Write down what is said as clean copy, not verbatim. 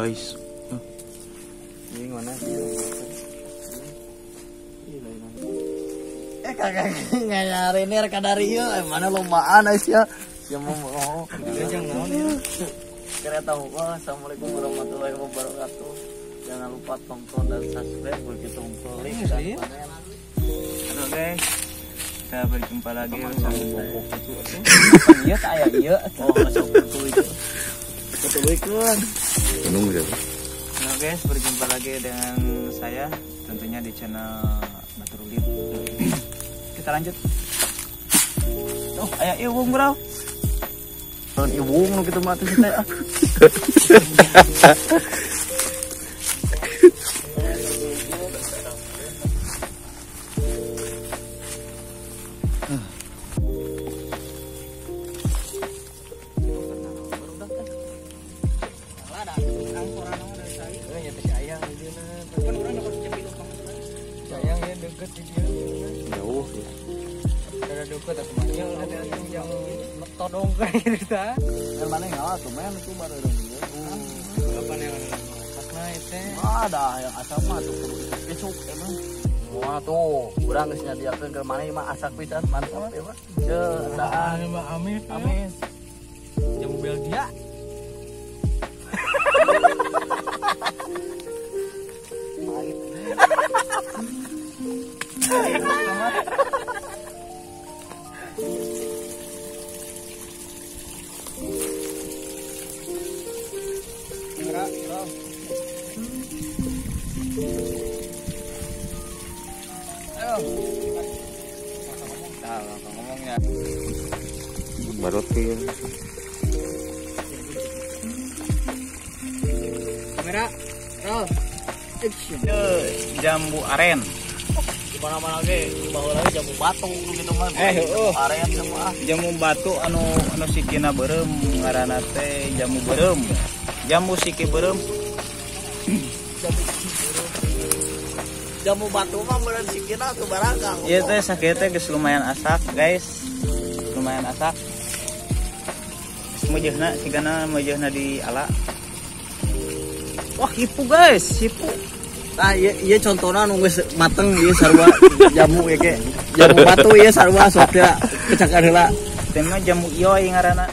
guys. Ini mana sih? Kagak nyari ini rekadari ya, mana lombaan ya? Ya mau yang naon ya? Kereta hukum. Assalamualaikum warahmatullahi wabarakatuh. Jangan lupa tonton dan subscribe begitu klik dan komen. Halo guys, kita berjumpa lagi bersama Iya saya iya. Oh masuk betul itu. Betul ikut. Halo guys, berjumpa lagi dengan saya tentunya di channel Baturulid. Kita lanjut. Oh, aya iwung bro. Tahun iwung nu kitu mah teh kita. Sayang ya deket di dia. Jauh. Ada deket atau banyak ada yang todong kayak gitu. Yang mana ngalah tuh men itu baru dong. Apa yang pasna itu? Ada yang asal mah tuh besok emang. Wah tuh, urang geus nyadiakeun ke mana mah asak pisan mantap ya Pak. Ceudaan Mbak Amin. amin. Jamu Belgia. Ngomongnya baru tuh Kamera. Roll. Action. jambu aren. Di mana-mana ge, baheula lagi jamu batu gitu mah. Area semua. Jamu batu anu sikina beureum ngaranna teh jamu beureum. Jambu siki beureum. Jamu batu mah meureun sikina tuh baragang. Ieu teh sakit teh geus lumayan asak, guys. Lumayan asak. Meujeuna sigana meujeuna di ala. Wah, hipu guys, hipu. Nah, iya contohnya nunggu mateng iya sarua jamu ya ke jamu batu iya sarua sok teh kecakan heula. Teh mah jamu ioi ngaranna.